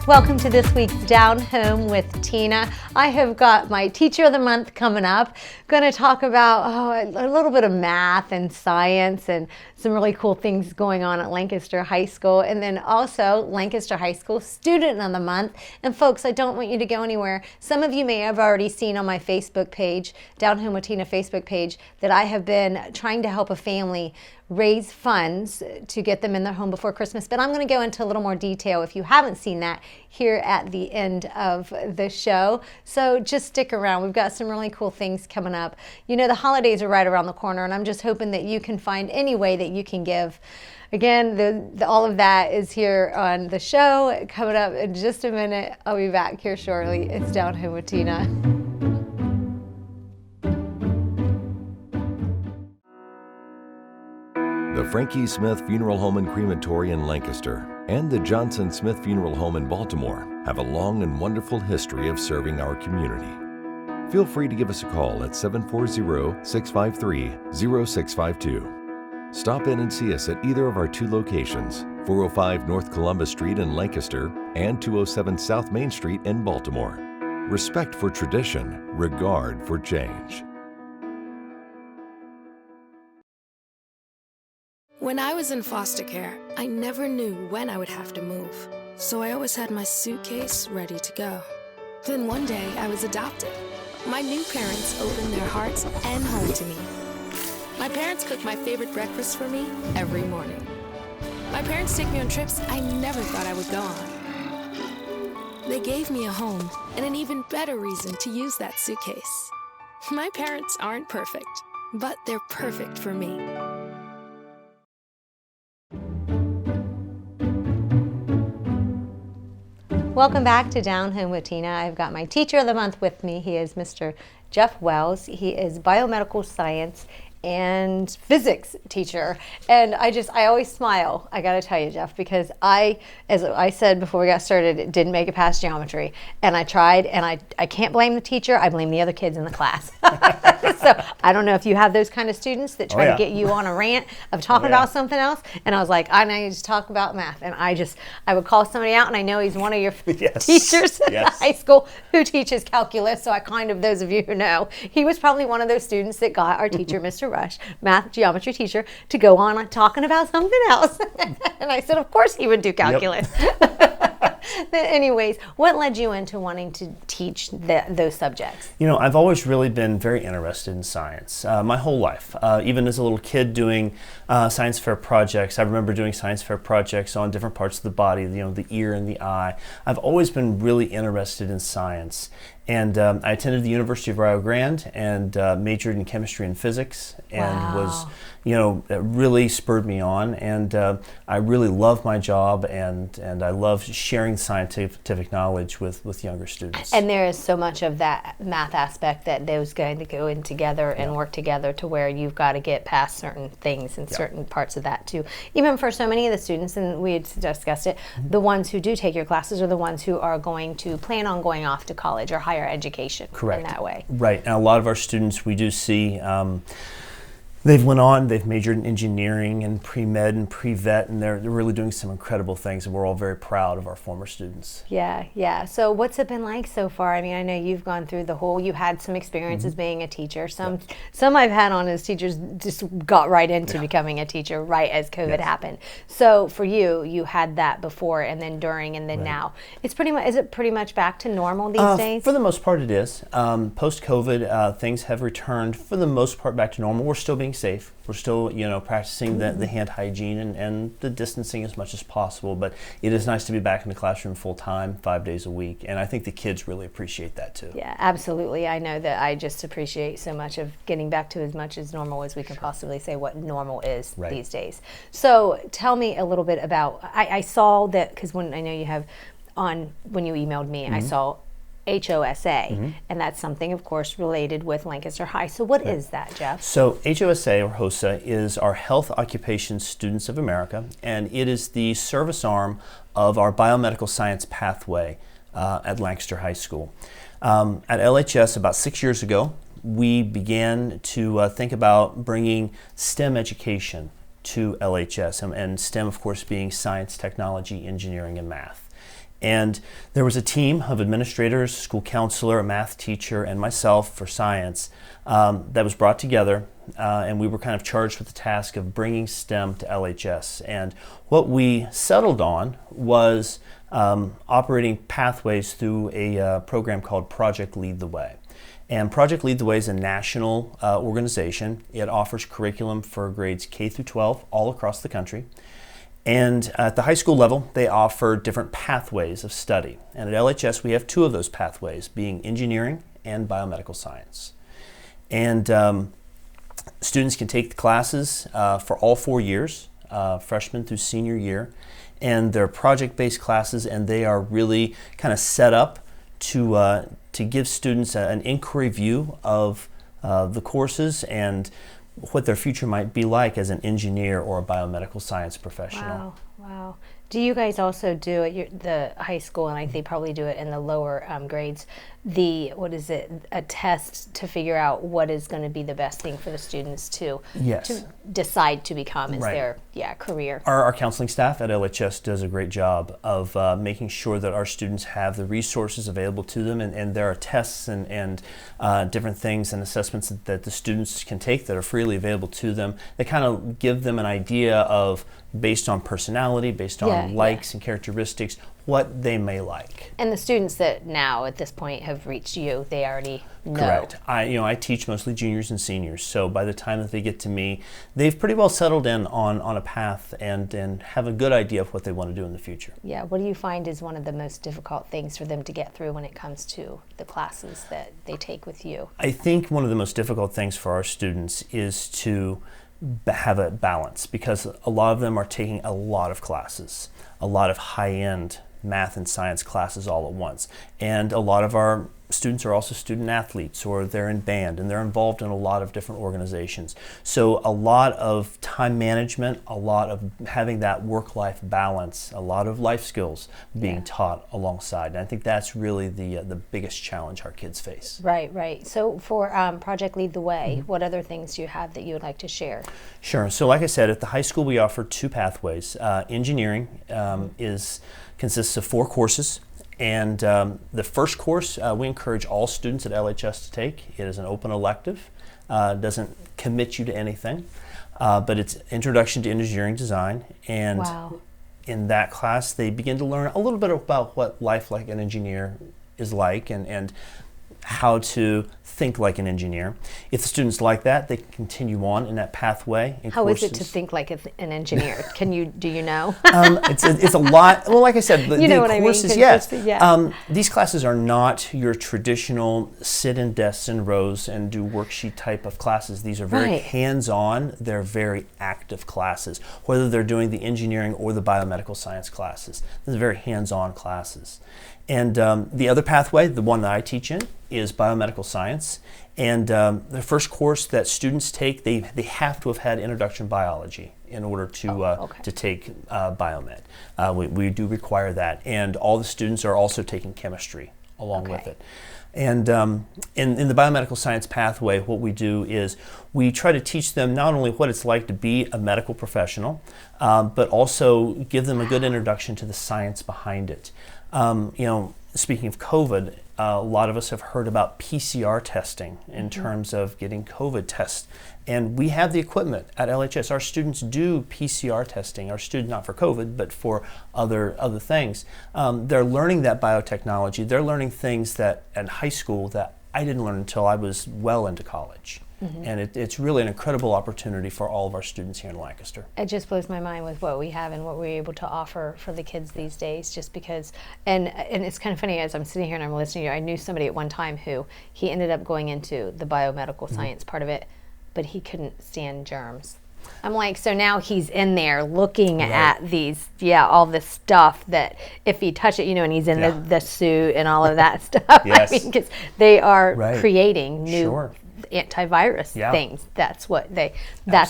Welcome to this week's Down Home with Tina. I have got my Teacher of the Month coming up. Going to talk about a little bit of math and science and some really cool things going on at Lancaster High School. And then also Lancaster High School Student of the Month. And folks, I don't want you to go anywhere. Some of you may have already seen on my Facebook page, Down Home with Tina Facebook page, that I have been trying to help a family raise funds to get them in their home before Christmas. But I'm going to go into a little more detail if you haven't seen that here at the end of the show. So just stick around. We've got some really cool things coming up. You know, the holidays are right around the corner, and I'm just hoping that you can find any way that you can give. Again, all of that is here on the show. Coming up in just a minute. I'll be back here shortly. It's Down Home with Tina. The Frankie Smith Funeral Home and Crematory in Lancaster and the Johnson Smith Funeral Home in Baltimore have a long and wonderful history of serving our community. Feel free to give us a call at 740-653-0652. Stop in and see us at either of our two locations, 405 North Columbus Street in Lancaster and 207 South Main Street in Baltimore. Respect for tradition, regard for change. When I was in foster care, I never knew when I would have to move, so I always had my suitcase ready to go. Then one day, I was adopted. My new parents opened their hearts and home to me. My parents cook my favorite breakfast for me every morning. My parents take me on trips I never thought I would go on. They gave me a home and an even better reason to use that suitcase. My parents aren't perfect, but they're perfect for me. Welcome back to Down Home with Tina. I've got my Teacher of the Month with me. He is Mr. Jeff Wells. He is biomedical science and physics teacher. And I always smile, I gotta tell you, Jeff, because as I said before we got started, didn't make it past geometry. And I tried, and I can't blame the teacher, I blame the other kids in the class. So I don't know if you have those kind of students that try to get you on a rant of talking about something else. And I was like, I need to talk about math. And I would call somebody out, and I know he's one of your teachers at high school who teaches calculus. So those of you who know, he was probably one of those students that got our teacher, Mr. Rush, math geometry teacher, to go on talking about something else. And I said, of course he would do calculus. But anyways, what led you into wanting to teach those subjects? You know, I've always really been very interested in science my whole life. Even as a little kid doing science fair projects, I remember doing science fair projects on different parts of the body, the ear and the eye. I've always been really interested in science. And I attended the University of Rio Grande and majored in chemistry and physics, and was, it really spurred me on. And I really love my job, and I love sharing scientific knowledge with younger students. And there is so much of that math aspect that those going to go in together and work together to where you've got to get past certain things and certain parts of that too. Even for so many of the students, and we had discussed it, the ones who do take your classes are the ones who are going to plan on going off to college or higher education. Correct. In that way. Right. And a lot of our students, we do see they've majored in engineering and pre-med and pre-vet, and they're really doing some incredible things, and we're all very proud of our former students. Yeah. So what's it been like so far? I mean, I know you've gone through you had some experiences being a teacher. Some I've had on as teachers just got right into becoming a teacher right as COVID happened. So for you had that before and then during and then now. Is it pretty much back to normal these days? For the most part it is. Post-COVID, things have returned for the most part back to normal. We're still being safe. We're still, practicing the hand hygiene and the distancing as much as possible, but it is nice to be back in the classroom full time, 5 days a week, and I think the kids really appreciate that too. Yeah, absolutely. I know that I just appreciate so much of getting back to as much as normal as we can possibly say what normal is these days. So tell me a little bit about, I saw that, because when I know you have when you emailed me, I saw HOSA, and that's something, of course, related with Lancaster High. So what is that, Jeff? So HOSA, or HOSA, is our Health Occupation Students of America, and it is the service arm of our biomedical science pathway at Lancaster High School. At LHS, about 6 years ago, we began to think about bringing STEM education to LHS, and STEM, of course, being science, technology, engineering, and math. And there was a team of administrators, school counselor, a math teacher, and myself for science that was brought together, and we were kind of charged with the task of bringing STEM to LHS. And what we settled on was operating pathways through a program called Project Lead the Way. And Project Lead the Way is a national organization. It offers curriculum for grades K through 12 all across the country. And at the high school level, they offer different pathways of study. And at LHS, we have two of those pathways, being engineering and biomedical science. And students can take the classes for all 4 years, freshman through senior year. And they're project-based classes, and they are really kind of set up to give students an inquiry view of the courses and what their future might be like as an engineer or a biomedical science professional. Wow, wow. Do you guys also do at the high school, and they probably do it in the lower grades, a test to figure out what is going to be the best thing for the students to decide to become as their career? Our counseling staff at LHS does a great job of making sure that our students have the resources available to them, and there are tests and different things and assessments that the students can take that are freely available to them. They kind of give them an idea of, based on personality, based on likes and characteristics, what they may like. And the students that now at this point have reached you, they already know. Correct. I teach mostly juniors and seniors, so by the time that they get to me, they've pretty well settled in on a path and have a good idea of what they want to do in the future. Yeah. What do you find is one of the most difficult things for them to get through when it comes to the classes that they take with you? I think one of the most difficult things for our students is to have a balance, because a lot of them are taking a lot of classes, a lot of high-end math and science classes all at once. And a lot of our students are also student athletes, or they're in band, and they're involved in a lot of different organizations. So a lot of time management, a lot of having that work-life balance, a lot of life skills being taught alongside. And I think that's really the biggest challenge our kids face. Right. So for Project Lead the Way, what other things do you have that you would like to share? Sure. So like I said, at the high school we offer two pathways. Engineering consists of 4 courses. And the first course we encourage all students at LHS to take. It is an open elective. Doesn't commit you to anything, but it's Introduction to Engineering Design. And in that class, they begin to learn a little bit about what life like an engineer is like, and how to think like an engineer. If the students like that, they can continue on in that pathway. How is it to think like an engineer? Do you know? It's a lot. Well, like I said, the courses, I mean? Yes. These classes are not your traditional sit in desks in rows and do worksheet type of classes. These are very hands-on. They're very active classes, whether they're doing the engineering or the biomedical science classes. These are very hands-on classes. And the other pathway, the one that I teach in, is biomedical science. And the first course that students take, they have to have had introduction biology in order to take biomed. We do require that. And all the students are also taking chemistry along with it. And in the biomedical science pathway, what we do is we try to teach them not only what it's like to be a medical professional, but also give them a good introduction to the science behind it. Speaking of COVID, a lot of us have heard about PCR testing in terms of getting COVID tests. And we have the equipment at LHS. Our students do PCR testing. Our students, not for COVID, but for other things. They're learning that biotechnology. They're learning things that in high school that I didn't learn until I was well into college. And it's really an incredible opportunity for all of our students here in Lancaster. It just blows my mind with what we have and what we're able to offer for the kids these days, just because, and it's kind of funny, as I'm sitting here and I'm listening to you, I knew somebody at one time who, he ended up going into the biomedical science part of it, but he couldn't stand germs. I'm like, so now he's in there looking at these, all this stuff that if he touch it, and he's in the suit and all of that stuff. I mean, because they are creating new antivirus things. That's what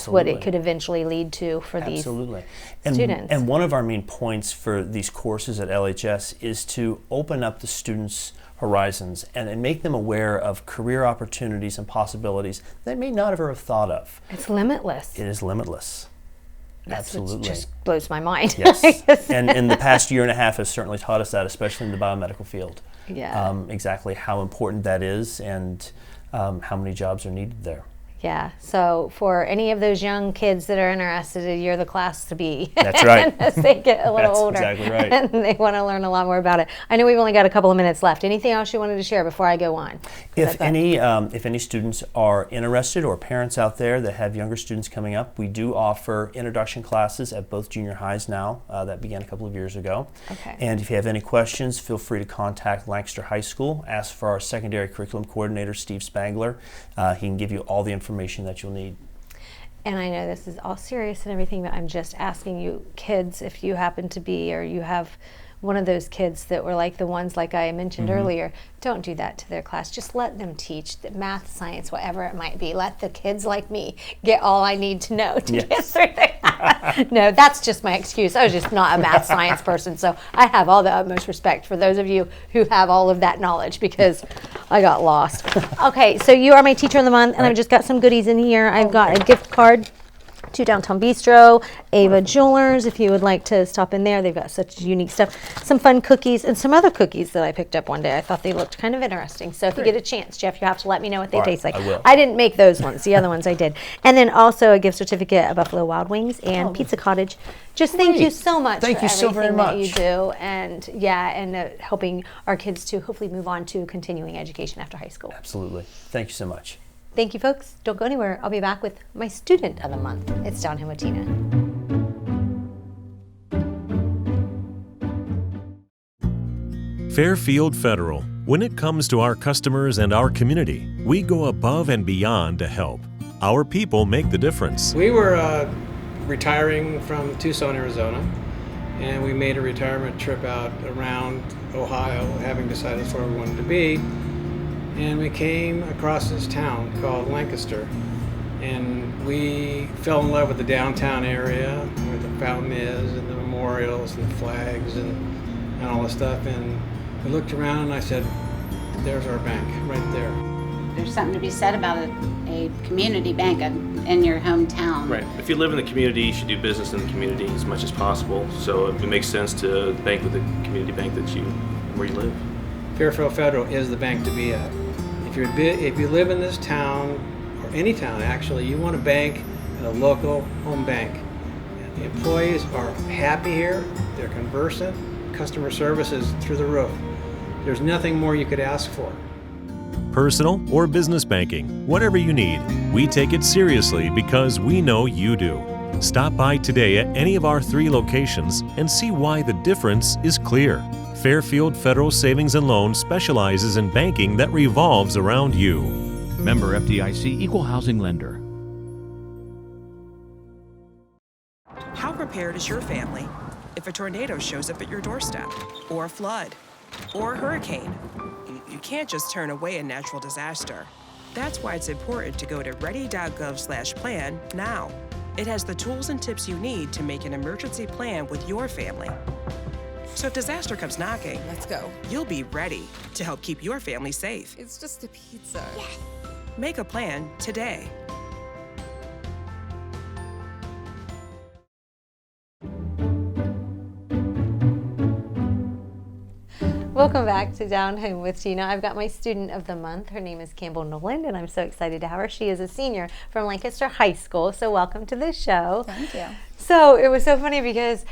what it could eventually lead to for these students. And one of our main points for these courses at LHS is to open up the students' horizons and make them aware of career opportunities and possibilities they may not have ever thought of. It's limitless. It is limitless. That's what Absolutely. just blows my mind. Yes. And in the past year and a half has certainly taught us that, especially in the biomedical field. Yeah. Exactly how important that is and how many jobs are needed there. Yeah. So for any of those young kids that are interested, you're the class to be. That's right. As they get a little That's older. exactly right. And they want to learn a lot more about it. I know we've only got a couple of minutes left. Anything else you wanted to share before I go on? If any students are interested, or parents out there that have younger students coming up, we do offer introduction classes at both junior highs now. That began a couple of years ago. Okay. And if you have any questions, feel free to contact Lancaster High School. Ask for our secondary curriculum coordinator, Steve Spangler. He can give you all the information that you'll need. And I know this is all serious and everything, but I'm just asking you kids, if you happen to be, or you have one of those kids that were like the ones like I mentioned earlier, don't do that to their class. Just let them teach the math, science, whatever it might be. Let the kids like me get all I need to know to get through their class. No, that's just my excuse. I was just not a math science person, so I have all the utmost respect for those of you who have all of that knowledge, because I got lost. Okay, so you are my teacher of the month, and I've just got some goodies in here. I've got a gift card to Downtown Bistro, Ava Jewelers, if you would like to stop in there. They've got such unique stuff. Some fun cookies and some other cookies that I picked up one day. I thought they looked kind of interesting. So if you get a chance, Jeff, you have to let me know what they All right, taste like. I will. I didn't make those ones. The other ones I did. And then also a gift certificate of Buffalo Wild Wings and Pizza Cottage. Just thank you so much Thank for you so very everything that you much. do. And helping our kids to hopefully move on to continuing education after high school. Absolutely. Thank you so much. Thank you, folks. Don't go anywhere. I'll be back with my student of the month. It's Downhill with Tina. Fairfield Federal. When it comes to our customers and our community, we go above and beyond to help. Our people make the difference. We were retiring from Tucson, Arizona, and we made a retirement trip out around Ohio, having decided that's where we wanted to be. And we came across this town called Lancaster, and we fell in love with the downtown area where the fountain is and the memorials and the flags and all the stuff. And we looked around and I said, there's our bank right there. There's something to be said about a community bank in your hometown. Right. If you live in the community, you should do business in the community as much as possible. So it makes sense to bank with the community bank where you live. Fairfield Federal is the bank to be at. If you live in this town, or any town actually, you want to bank at a local home bank. And the employees are happy here, they're conversant, customer service is through the roof. There's nothing more you could ask for. Personal or business banking, whatever you need, we take it seriously because we know you do. Stop by today at any of our 3 locations and see why the difference is clear. Fairfield Federal Savings and Loan specializes in banking that revolves around you. Member FDIC Equal Housing Lender. How prepared is your family if a tornado shows up at your doorstep, or a flood, or a hurricane? You can't just turn away a natural disaster. That's why it's important to go to ready.gov/plan now. It has the tools and tips you need to make an emergency plan with your family. So if disaster comes knocking, let's go. You'll be ready to help keep your family safe. It's just a pizza. Yes. Make a plan today. Welcome back to Down Home with Tina. I've got my student of the month. Her name is Campbell Noland, and I'm so excited to have her. She is a senior from Lancaster High School, so welcome to the show. Thank you. So it was so funny because,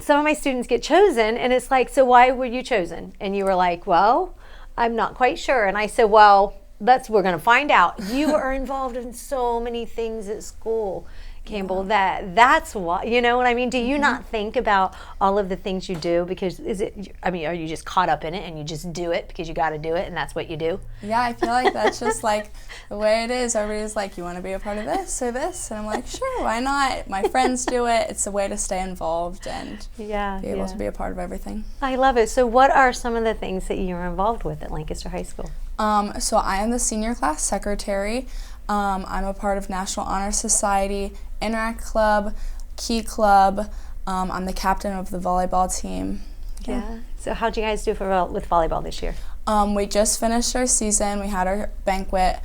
some of my students get chosen, and it's like, so why were you chosen? And you were like, well, I'm not quite sure. And I said, well, we're going to find out. You are involved in so many things at school, Campbell, that's why, you know what I mean? Do you not think about all of the things you do? Because are you just caught up in it and you just do it because you got to do it and that's what you do? Yeah, I feel like that's just like the way it is. Everybody's like, you want to be a part of this or this? And I'm like, sure, why not? My friends do it. It's a way to stay involved and be able to be a part of everything. I love it. So what are some of the things that you're involved with at Lancaster High School? So I am the senior class secretary. I'm a part of National Honor Society, Interact Club, Key Club. I'm the captain of the volleyball team. Yeah. So how'd you guys do with volleyball this year? We just finished our season. We had our banquet.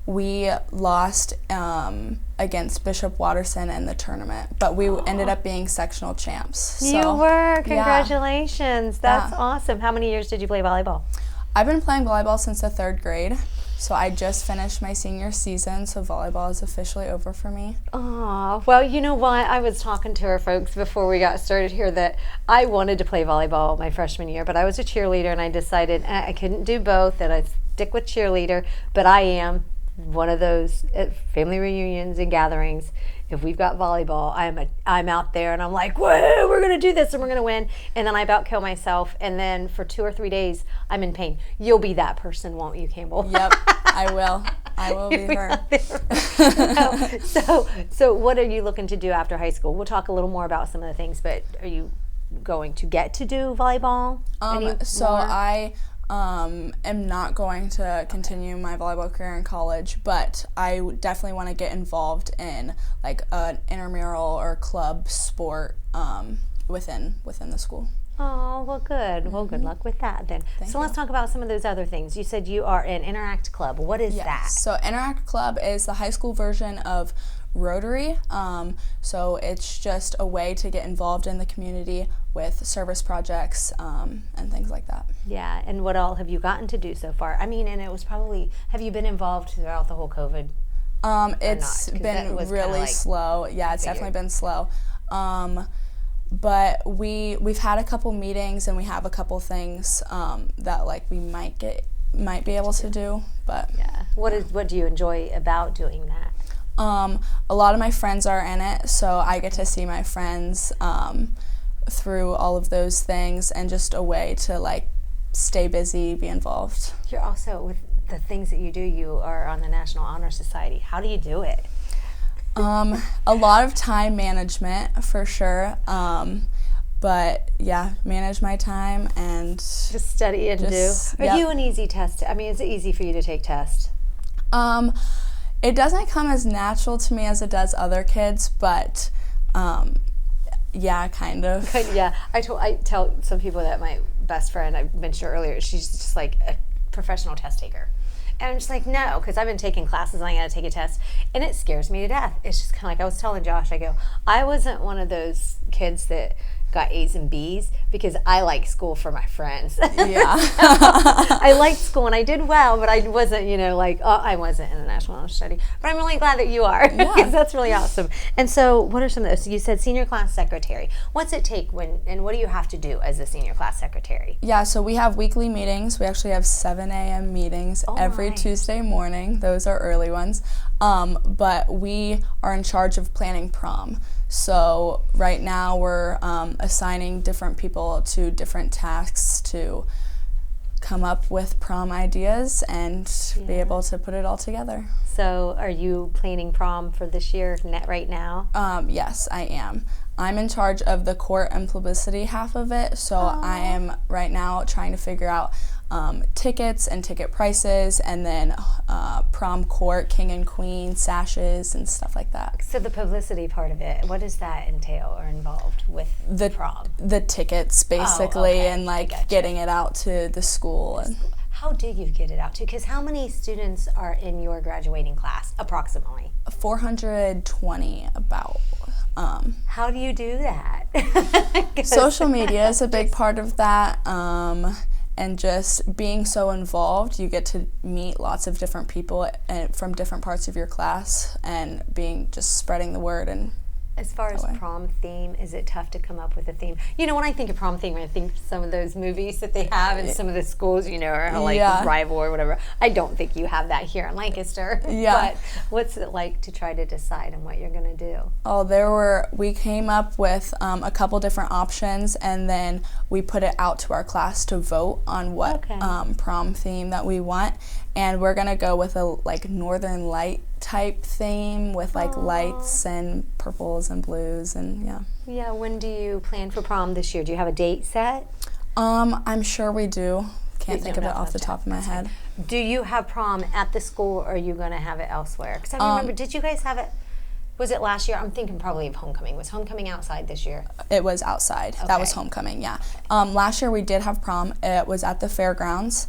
We lost against Bishop Watterson in the tournament, but we ended up being sectional champs. So, you were. Congratulations. That's awesome. How many years did you play volleyball? I've been playing volleyball since the 3rd grade. So I just finished my senior season, so volleyball is officially over for me. Oh, well, you know what? I was talking to our folks before we got started here that I wanted to play volleyball my freshman year, but I was a cheerleader, and I decided I couldn't do both, and I'd stick with cheerleader. But I am one of those at family reunions and gatherings. If we've got volleyball, I'm out there, and I'm like, whoa, we're going to do this, and we're going to win. And then I about kill myself, and then for 2 or 3 days, I'm in pain. You'll be that person, won't you, Campbell? Yep, I will. I will be her. So what are you looking to do after high school? We'll talk a little more about some of the things, but are you going to get to do volleyball anymore? So I am not going to continue my volleyball career in college, but I definitely want to get involved in like an intramural or club sport within the school. Oh, well, good. Well, good luck with that then. Let's talk about some of those other things. You said you are in Interact Club. What is that? So Interact Club is the high school version of Rotary. So it's just a way to get involved in the community with service projects and things like that. Yeah, and what all have you gotten to do so far? I mean, and it was probably, have you been involved throughout the whole COVID? It's been really slow. Yeah, it's definitely been slow. But we've had a couple meetings, and we have a couple things that like we might be able to do. But yeah, what do you enjoy about doing that? A lot of my friends are in it, so I get to see my friends through all of those things, and just a way to like stay busy, be involved. You're also, with the things that you do, you are on the National Honor Society. How do you do it? A lot of time management for sure. But yeah, manage my time and just study and do. Are you an easy test? I mean, is it easy for you to take tests? It doesn't come as natural to me as it does other kids, but yeah, kind of. Yeah, I tell some people that my best friend, I mentioned her earlier, she's just like a professional test taker. And I'm just like, no, because I've been taking classes and I got to take a test, and it scares me to death. It's just kind of like I was telling Josh, I go, I wasn't one of those kids that got A's and B's because I like school for my friends. Yeah. I liked school and I did well, but I wasn't, I wasn't in the National Honor Society. But I'm really glad that you are, because that's really awesome. And so what are some of those? You said senior class secretary. What's it take and what do you have to do as a senior class secretary? Yeah, so we have weekly meetings. We actually have 7 a.m. meetings every Tuesday morning. Those are early ones. But we are in charge of planning prom. So right now we're assigning different people to different tasks to come up with prom ideas and be able to put it all together. So are you planning prom for this year right now? Yes, I am. I'm in charge of the court and publicity half of it, so I am right now trying to figure out tickets and ticket prices, and then prom court, king and queen, sashes, and stuff like that. So the publicity part of it, what does that entail or involved with the prom? The tickets, basically, and getting it out to the school. How do you get it out to? Because how many students are in your graduating class, approximately? 420, about. How do you do that? Social media is a big part of that. And just being so involved, you get to meet lots of different people from different parts of your class, and just spreading the word. And as far as prom theme, is it tough to come up with a theme? When I think of prom theme, I think some of those movies that they have in some of the schools, are like Rival or whatever. I don't think you have that here in Lancaster. Yeah. But what's it like to try to decide on what you're going to do? Oh, we came up with a couple different options, and then we put it out to our class to vote on what prom theme that we want. And we're going to go with a Northern Light type theme with lights and purples and blues, and Yeah, when do you plan for prom this year? Do you have a date set? I'm sure we do. Can't think of it off the top of my head. Do you have prom at the school, or are you going to have it elsewhere? Because I remember, did you guys have it? Was it last year? I'm thinking probably of homecoming. Was homecoming outside this year? It was outside. Okay. That was homecoming, yeah. Last year we did have prom. It was at the fairgrounds.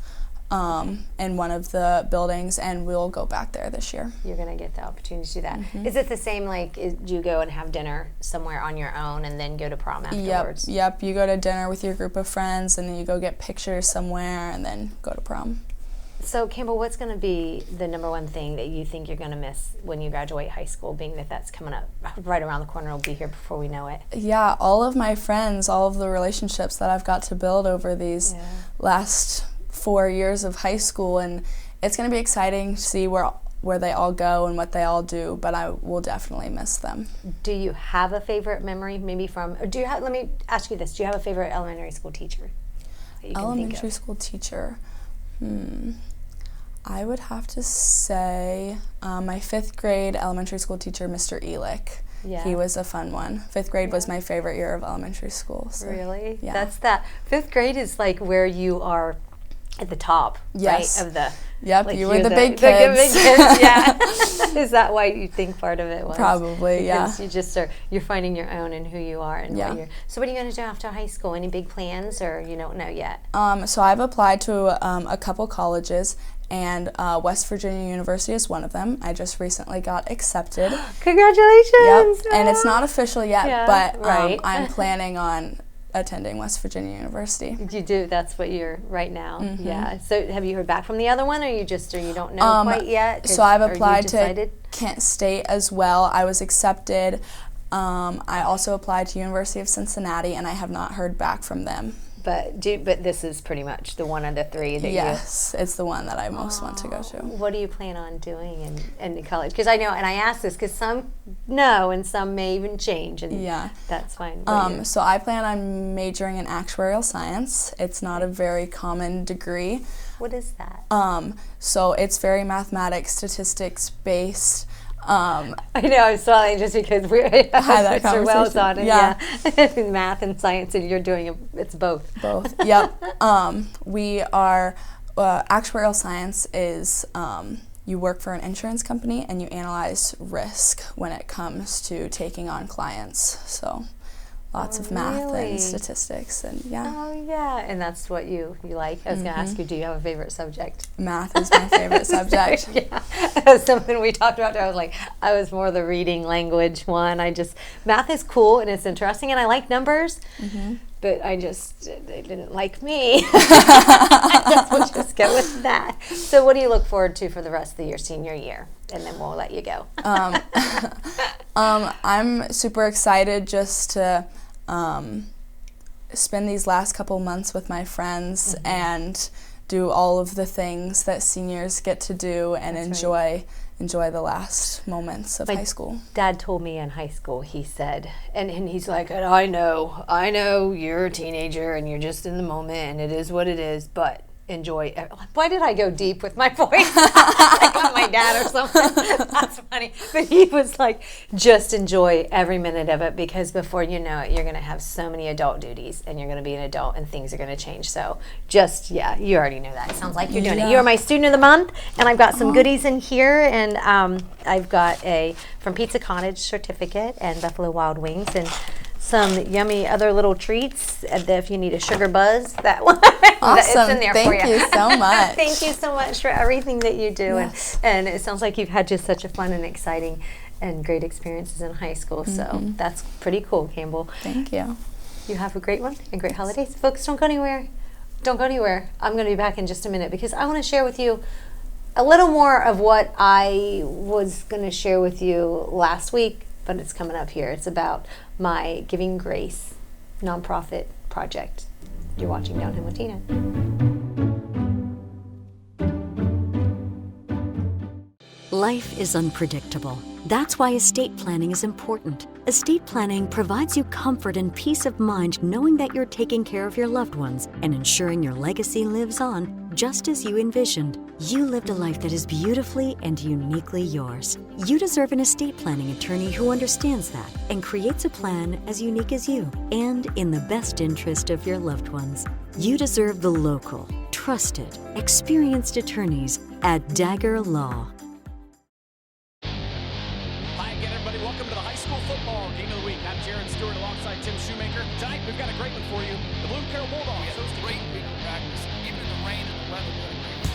in one of the buildings, and we'll go back there this year. You're going to get the opportunity to do that. Is it the same, do you go and have dinner somewhere on your own and then go to prom afterwards? Yep. You go to dinner with your group of friends, and then you go get pictures somewhere, and then go to prom. So, Campbell, what's going to be the number one thing that you think you're going to miss when you graduate high school, being that that's coming up right around the corner? It'll be here before we know it. Yeah, all of my friends, all of the relationships that I've got to build over these last 4 years of high school, and it's going to be exciting to see where they all go and what they all do, but I will definitely miss them. Do you have a favorite memory, maybe from, let me ask you this, do you have a favorite elementary school teacher that you can think of? Elementary school teacher? I would have to say my 5th grade elementary school teacher, Mr. Elick. Yeah. He was a fun one. 5th grade was my favorite year of elementary school. So, really? Yeah. That's that. 5th grade is where you are at the top, right? Of the. Yep, you were the big kids. The big kids, yeah. Is that why you think part of it was? Probably, because you just you're finding your own and who you are and what you're. So what are you going to do after high school? Any big plans, or you don't know yet? So I've applied to a couple colleges, and West Virginia University is one of them. I just recently got accepted. Congratulations! Yep, and it's not official yet, but I'm planning on attending West Virginia University. You do? That's what you're right now? Mm-hmm. Yeah. So have you heard back from the other one, or you don't know quite yet? So I've applied to Kent State as well. I was accepted. I also applied to University of Cincinnati, and I have not heard back from them. But this is pretty much the one of the three that Yes, it's the one that I most want to go to. What do you plan on doing in college? Because I know, and I ask this because some know and some may even change, and that's fine. So I plan on majoring in actuarial science. It's not a very common degree. What is that? So it's very mathematics, statistics based. I know, I'm smiling just because we had Mr. Wells on it. Yeah. Math and science, and you're doing it's both. Both, yep. We are, actuarial science is you work for an insurance company and you analyze risk when it comes to taking on clients. So lots of math and statistics, and and that's what you like. I was going to ask you, do you have a favorite subject? Math is my favorite subject. That's something we talked about. I was more the reading language one. Math is cool and it's interesting, and I like numbers, but they didn't like me. I guess we'll just go with that. So what do you look forward to for the rest of your senior year? And then we'll let you go. I'm super excited just to spend these last couple months with my friends and do all of the things that seniors get to do and enjoy the last moments of high school. Dad told me in high school, he said, and he's like, I know you're a teenager and you're just in the moment and it is what it is, but enjoy. Why did I go deep with my voice? Like I'm my dad or something. That's funny. But he was like, just enjoy every minute of it, because before you know it, you're going to have so many adult duties and you're going to be an adult and things are going to change. So just, you already know that. It sounds like you're doing it. You're my student of the month, and I've got some goodies in here, and I've got a From Pizza Cottage certificate and Buffalo Wild Wings, and some yummy other little treats. If you need a sugar buzz, that one. Awesome. It's in there for you. Thank you so much. Thank you so much for everything that you do. Yes. And it sounds like you've had just such a fun and exciting and great experiences in high school. So that's pretty cool, Campbell. Thank you. You have a great one and great holidays. Folks, don't go anywhere. Don't go anywhere. I'm going to be back in just a minute because I want to share with you a little more of what I was going to share with you last week, but it's coming up here. It's about my Giving Grace nonprofit project. You're watching Downhill with Tina. Life is unpredictable. That's why estate planning is important. Estate planning provides you comfort and peace of mind knowing that you're taking care of your loved ones and ensuring your legacy lives on just as you envisioned. You lived a life that is beautifully and uniquely yours. You deserve an estate planning attorney who understands that and creates a plan as unique as you and in the best interest of your loved ones. You deserve the local, trusted, experienced attorneys at Dagger Law. Tonight, we've got a great one for you. The Bloom Carroll Bulldogs. It was great. We practice, even in the rain and the weather.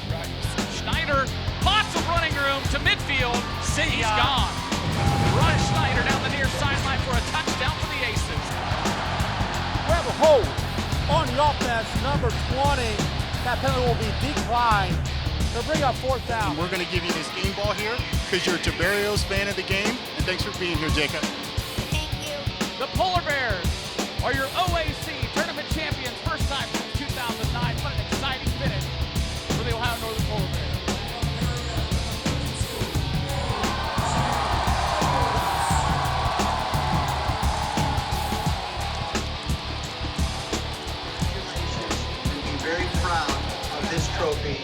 midfield. He's gone. Ron Schneider down the near sideline for a touchdown for the Aces. Grab a hold on the offense, number 20. That penalty will be declined. They'll bring up fourth down. We're going to give you this game ball here because you're a Tiberios fan of the game, and thanks for being here, Jacob. Thank you. The Polar Bears are your OAC tournament champions, first time since 2009. What an exciting finish for the Ohio Northern Polar Bears. Very proud of this trophy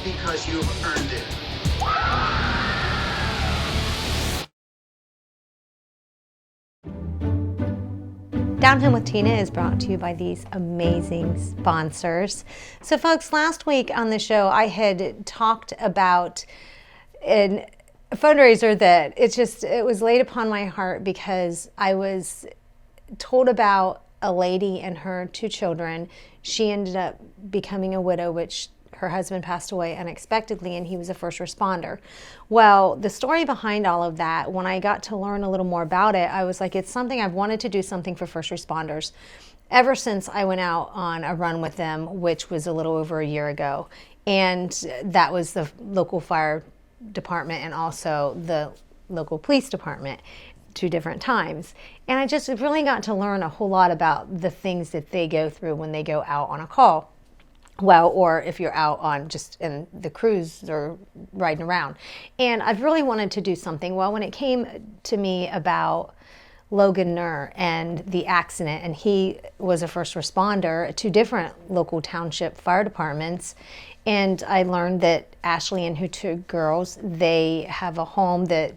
because you've earned it. Down Home with Tina is brought to you by these amazing sponsors. So folks, last week on the show I had talked about a fundraiser that it was laid upon my heart because I was told about a lady and her 2 children. She ended up becoming a widow, which her husband passed away unexpectedly, and he was a first responder. Well, the story behind all of that, when I got to learn a little more about it, I was like, it's something I've wanted to do something for first responders ever since I went out on a run with them, which was a little over a year ago. And that was the local fire department and also the local police department. 2 different times. And I just really got to learn a whole lot about the things that they go through when they go out on a call. Well, or if you're out on just in the cruise or riding around. And I've really wanted to do something. Well, when it came to me about Logan Nur and the accident, and he was a first responder to different local township fire departments, and I learned that Ashley and her 2 girls, they have a home that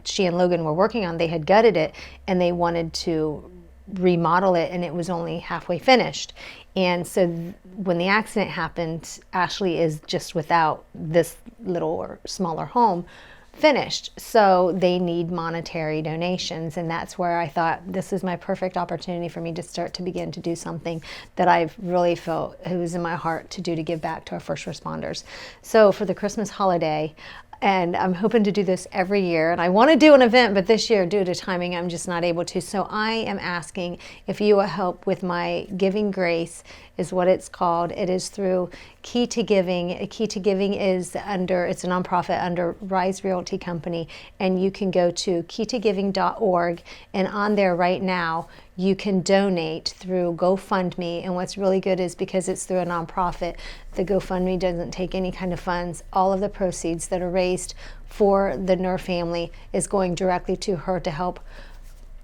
she and Logan were working on. They had gutted it and they wanted to remodel it, and it was only halfway finished. And so when the accident happened, Ashley is just without this little or smaller home finished. So they need monetary donations, and that's where I thought this is my perfect opportunity for me to start to begin to do something that I've really felt it was in my heart to do, to give back to our first responders. So for the Christmas holiday, and I'm hoping to do this every year. And I want to do an event, but this year, due to timing, I'm just not able to. So I am asking if you will help with my Giving Grace, is what it's called. It is through Key to Giving. Key to Giving is it's a nonprofit under Rise Realty Company. And you can go to keytogiving.org. And on there right now, you can donate through GoFundMe. And what's really good is because it's through a nonprofit, the GoFundMe doesn't take any kind of funds. All of the proceeds that are raised for the Nur family is going directly to her to help,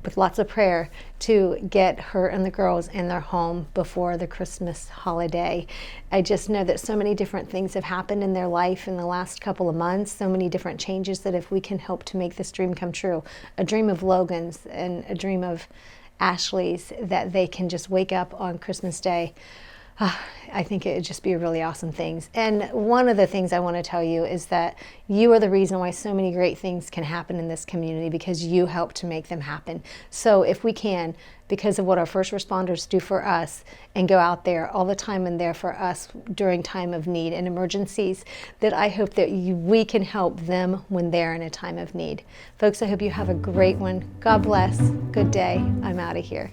with lots of prayer, to get her and the girls in their home before the Christmas holiday. I just know that so many different things have happened in their life in the last couple of months, so many different changes, that if we can help to make this dream come true, a dream of Logan's and a dream of Ashley's, that they can just wake up on Christmas Day, I think it would just be a really awesome thing. And one of the things I want to tell you is that you are the reason why so many great things can happen in this community, because you help to make them happen. So if we can, because of what our first responders do for us, and go out there all the time and there for us during time of need and emergencies, that I hope that we can help them when they're in a time of need. Folks, I hope you have a great one. God bless. Good day. I'm out of here.